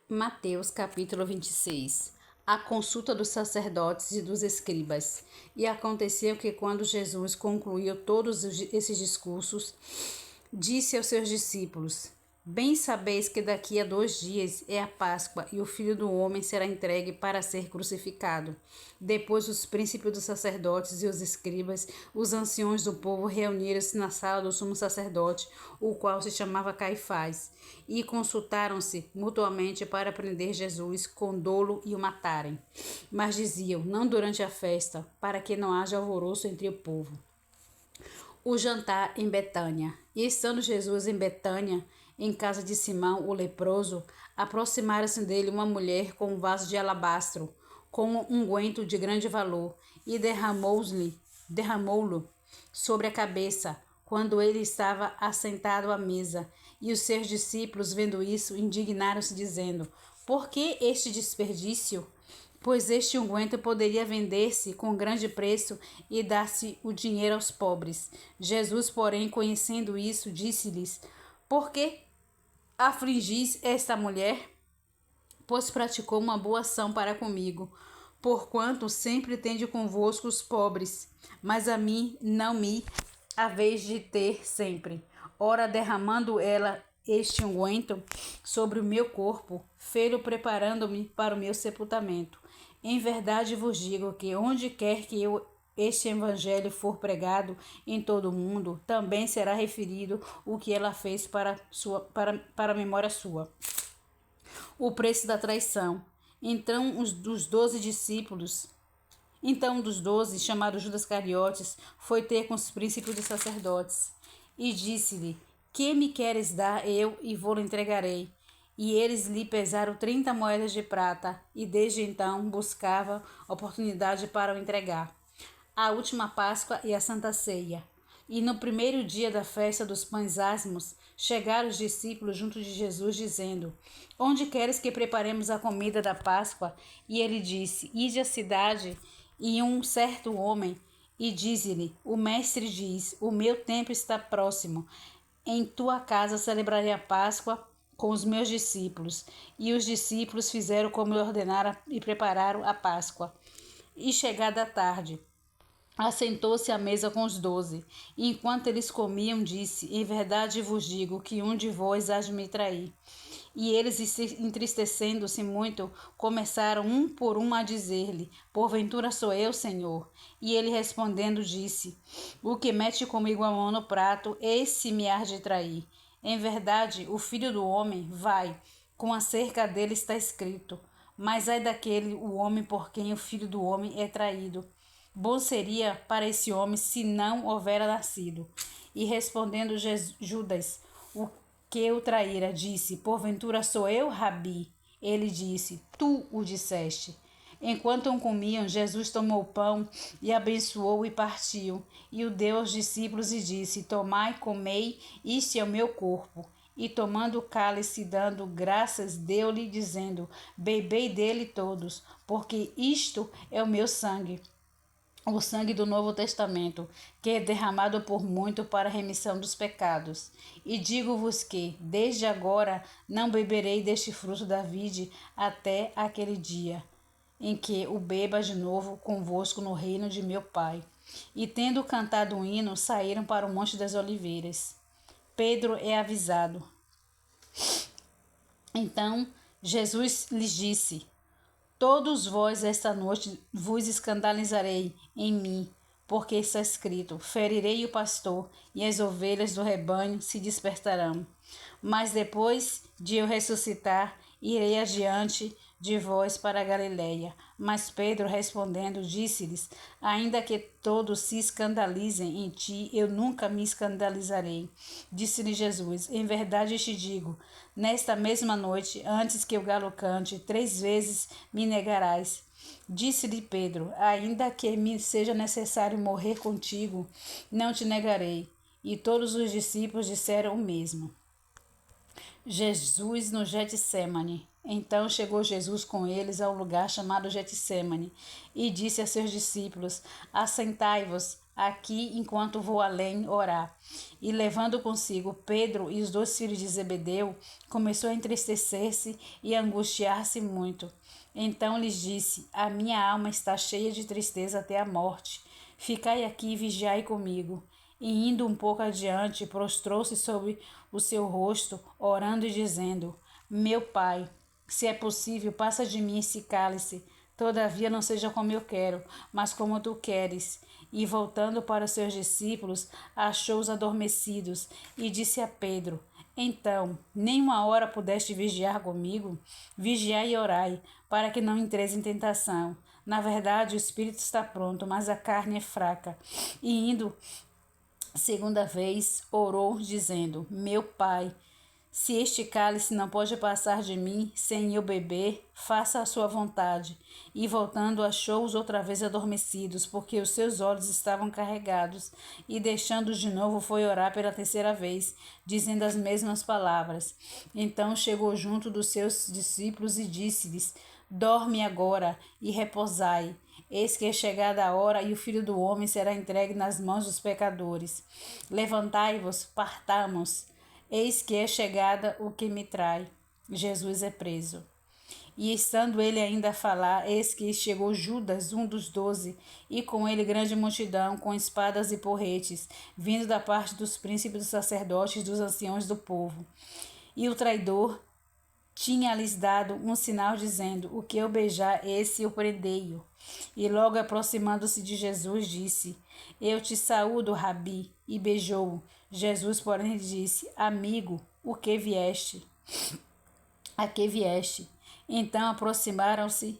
Mateus capítulo 26. A consulta dos sacerdotes e dos escribas. E aconteceu que quando Jesus concluiu todos esses discursos, disse aos seus discípulos: Bem sabeis que daqui a 2 dias é a Páscoa, e o Filho do Homem será entregue para ser crucificado. Depois os príncipes dos sacerdotes e os escribas, os anciões do povo, reuniram-se na sala do sumo sacerdote, o qual se chamava Caifás, e consultaram-se mutuamente para prender Jesus com dolo e o matarem. Mas diziam: não durante a festa, para que não haja alvoroço entre o povo. O jantar em Betânia. E estando Jesus em Betânia, em casa de Simão, o leproso, aproximaram-se dele uma mulher com um vaso de alabastro, com um unguento de grande valor, e derramou-lo sobre a cabeça, quando ele estava assentado à mesa. E os seus discípulos, vendo isso, indignaram-se, dizendo: Por que este desperdício? Pois este unguento poderia vender-se com grande preço e dar-se o dinheiro aos pobres. Jesus, porém, conhecendo isso, disse-lhes: Por que afligis esta mulher? Pois praticou uma boa ação para comigo. Porquanto sempre tende convosco os pobres, mas a mim não me haveis de ter sempre. Ora, derramando ela este unguento sobre o meu corpo, fê-lo preparando-me para o meu sepultamento. Em verdade vos digo que onde quer que este evangelho for pregado em todo o mundo, também será referido o que ela fez para memória sua. O preço da traição. Então um dos 12, chamado Judas Cariotes, foi ter com os príncipes dos sacerdotes e disse-lhe: Que me queres dar eu e vou-lo entregarei? E eles lhe pesaram 30 moedas de prata, e desde então buscava oportunidade para o entregar. A última Páscoa e a Santa Ceia. E no primeiro dia da festa dos pães asmos, chegaram os discípulos junto de Jesus, dizendo: Onde queres que preparemos a comida da Páscoa? E ele disse: Ide à cidade, e um certo homem, e dize-lhe: O mestre diz: O meu tempo está próximo. Em tua casa celebrarei a Páscoa com os meus discípulos. E os discípulos fizeram como lhe ordenara e prepararam a Páscoa. E chegada a tarde, assentou-se à mesa com os 12. E enquanto eles comiam, disse: Em verdade vos digo que um de vós há de me trair. E eles, entristecendo-se muito, começaram um por um a dizer-lhe: Porventura sou eu, Senhor? E ele respondendo disse: O que mete comigo a mão no prato, esse me há de trair. Em verdade, o Filho do Homem vai, com acerca dele está escrito: Mas ai daquele o homem por quem o Filho do Homem é traído. Bom seria para esse homem se não houvera nascido. E respondendo Judas, o que o traíra, disse: Porventura sou eu, Rabi? Ele disse: Tu o disseste. Enquanto comiam, Jesus tomou o pão e abençoou e partiu, e o deu aos discípulos e disse: Tomai, comei, isto é o meu corpo. E tomando o cálice, dando graças, deu-lhe, dizendo: Bebei dele todos, porque isto é o meu sangue, o sangue do Novo Testamento, que é derramado por muito para a remissão dos pecados. E digo-vos que, desde agora, não beberei deste fruto da vide até aquele dia, em que o beba de novo convosco no reino de meu Pai. E tendo cantado um hino, saíram para o Monte das Oliveiras. Pedro é avisado. Então Jesus lhes disse: Todos vós esta noite vos escandalizarei em mim, porque está escrito: Ferirei o pastor, e as ovelhas do rebanho se dispersarão. Mas depois de eu ressuscitar, irei adiante de vós para a Galiléia. Mas Pedro, respondendo, disse-lhes: Ainda que todos se escandalizem em ti, eu nunca me escandalizarei. Disse-lhe Jesus: Em verdade te digo, nesta mesma noite, antes que o galo cante, 3 vezes me negarás. Disse-lhe Pedro: Ainda que me seja necessário morrer contigo, não te negarei. E todos os discípulos disseram o mesmo. Jesus no Getsêmani. Então chegou Jesus com eles a um lugar chamado Getsêmani e disse a seus discípulos: Assentai-vos aqui enquanto vou além orar. E levando consigo Pedro e os 2 filhos de Zebedeu, começou a entristecer-se e a angustiar-se muito. Então lhes disse: A minha alma está cheia de tristeza até a morte. Ficai aqui e vigiai comigo. E indo um pouco adiante, prostrou-se sobre o seu rosto, orando e dizendo: Meu Pai, se é possível, passa de mim esse cálice. Todavia não seja como eu quero, mas como tu queres. E voltando para os seus discípulos, achou-os adormecidos, e disse a Pedro: Então, nem uma hora pudeste vigiar comigo? Vigiai e orai, para que não entreis em tentação. Na verdade, o espírito está pronto, mas a carne é fraca. E indo segunda vez, orou, dizendo: Meu Pai, se este cálice não pode passar de mim sem eu beber, faça a sua vontade. E voltando, achou-os outra vez adormecidos, porque os seus olhos estavam carregados. E deixando-os de novo, foi orar pela terceira vez, dizendo as mesmas palavras. Então chegou junto dos seus discípulos e disse-lhes: Dorme agora e reposai. Eis que é chegada a hora e o Filho do Homem será entregue nas mãos dos pecadores. Levantai-vos, partamos. Eis que é chegada o que me trai. Jesus é preso. E estando ele ainda a falar, eis que chegou Judas, um dos 12, e com ele grande multidão, com espadas e porretes, vindo da parte dos príncipes dos sacerdotes e dos anciãos do povo. E o traidor tinha-lhes dado um sinal, dizendo: O que eu beijar, esse eu prendei-o. E logo aproximando-se de Jesus, disse: Eu te saúdo, Rabi, e beijou-o. Jesus, porém, lhe disse: Amigo, o que vieste? A que vieste? Então aproximaram-se,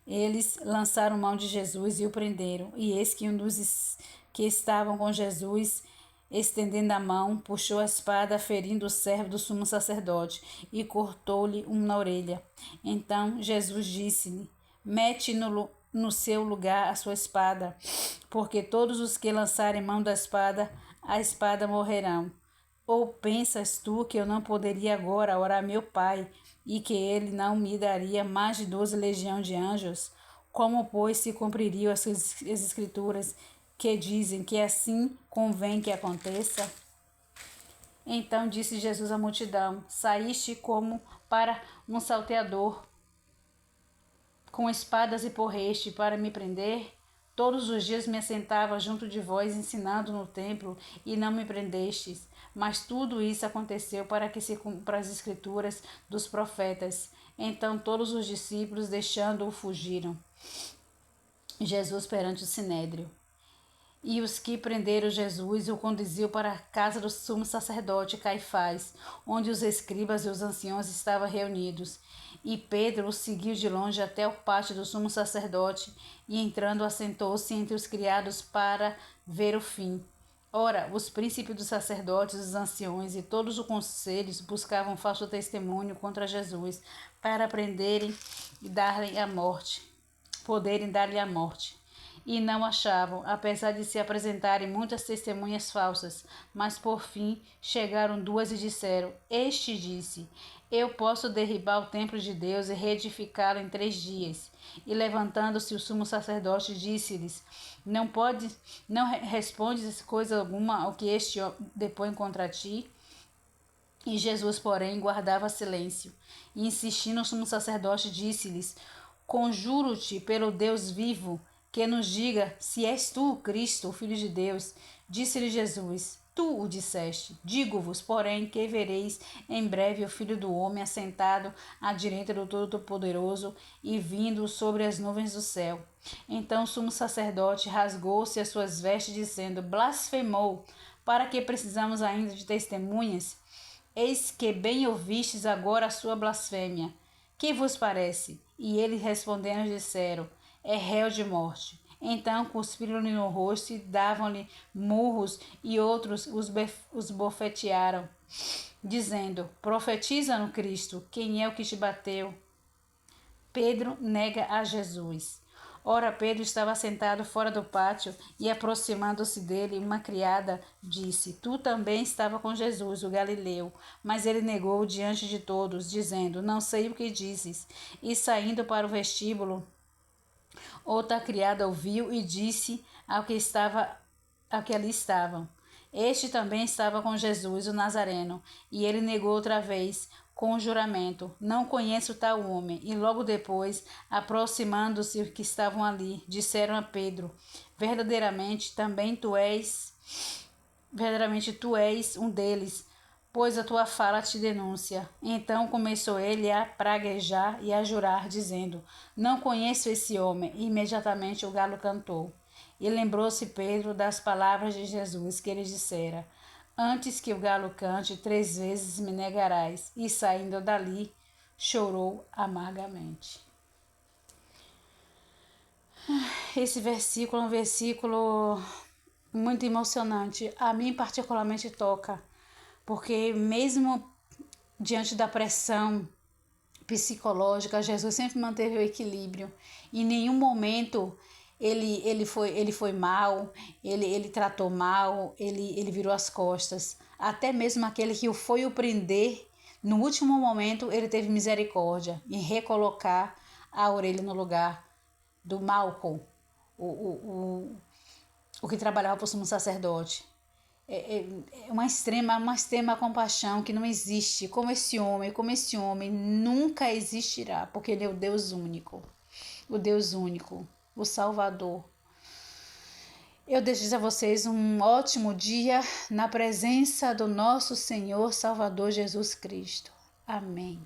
eles lançaram mão de Jesus e o prenderam. E eis que um dos que estavam com Jesus, estendendo a mão, puxou a espada, ferindo o servo do sumo sacerdote, e cortou-lhe na orelha. Então Jesus disse-lhe: Mete no seu lugar a sua espada, porque todos os que lançarem mão da espada, a espada morrerão. Ou pensas tu que eu não poderia agora orar a meu Pai, e que ele não me daria mais de 12 legiões de anjos? Como, pois, se cumpririam as escrituras que dizem que assim convém que aconteça? Então disse Jesus à multidão: Saíste como para um salteador, com espadas e porrete, para me prender? Todos os dias me assentava junto de vós, ensinando no templo, e não me prendestes. Mas tudo isso aconteceu para que se cumpra as escrituras dos profetas. Então todos os discípulos, deixando-o, fugiram. Jesus perante o sinédrio. E os que prenderam Jesus o conduziu para a casa do sumo sacerdote Caifás, onde os escribas e os anciãos estavam reunidos. E Pedro o seguiu de longe até o pátio do sumo sacerdote, e entrando assentou-se entre os criados para ver o fim. Ora, os príncipes dos sacerdotes, os anciões e todos os conselhos buscavam falso testemunho contra Jesus, para prenderem e dar-lhe a morte, poderem dar-lhe a morte. E não achavam, apesar de se apresentarem muitas testemunhas falsas. Mas por fim chegaram 2 e disseram: Este disse: Eu posso derribar o templo de Deus e reedificá-lo em 3 dias. E levantando-se o sumo sacerdote, disse-lhes: não respondes coisa alguma ao que este depõe contra ti? E Jesus, porém, guardava silêncio. E insistindo, o sumo sacerdote disse-lhes: Conjuro-te pelo Deus vivo, que nos diga se és tu o Cristo, o Filho de Deus. Disse-lhe Jesus: Tu o disseste. Digo-vos, porém, que vereis em breve o Filho do Homem assentado à direita do Todo-Poderoso e vindo sobre as nuvens do céu. Então o sumo sacerdote rasgou-se as suas vestes, dizendo: Blasfemou! Para que precisamos ainda de testemunhas? Eis que bem ouvistes agora a sua blasfêmia. Que vos parece? E eles respondendo disseram: É réu de morte. Então cuspiram-lhe no rosto e davam-lhe murros, e outros os bofetearam, dizendo: Profetiza no Cristo, quem é o que te bateu? Pedro nega a Jesus. Ora, Pedro estava sentado fora do pátio, e aproximando-se dele, uma criada disse: Tu também estava com Jesus, o Galileu. Mas ele negou diante de todos, dizendo: Não sei o que dizes. E saindo para o vestíbulo, outra criada ouviu e disse ao que estava que ali estavam. Este também estava com Jesus, o Nazareno, e ele negou outra vez, com juramento: Não conheço tal homem. E logo depois, aproximando-se os que estavam ali, disseram a Pedro: Verdadeiramente tu és um deles, pois a tua fala te denuncia. Então começou ele a praguejar e a jurar, dizendo: Não conheço esse homem. E imediatamente o galo cantou. E lembrou-se Pedro das palavras de Jesus, que ele dissera: Antes que o galo cante, 3 vezes me negarás. E saindo dali, chorou amargamente. Esse versículo é um versículo muito emocionante. A mim particularmente toca, porque mesmo diante da pressão psicológica, Jesus sempre manteve o equilíbrio. Em nenhum momento ele foi mal, ele tratou mal, ele virou as costas. Até mesmo aquele que foi o prender, no último momento ele teve misericórdia em recolocar a orelha no lugar do Malcolm, o que trabalhava para o sumo sacerdote. É uma extrema compaixão que não existe, como esse homem nunca existirá, porque ele é o Deus único, o Salvador. Eu desejo a vocês um ótimo dia na presença do nosso Senhor Salvador Jesus Cristo. Amém.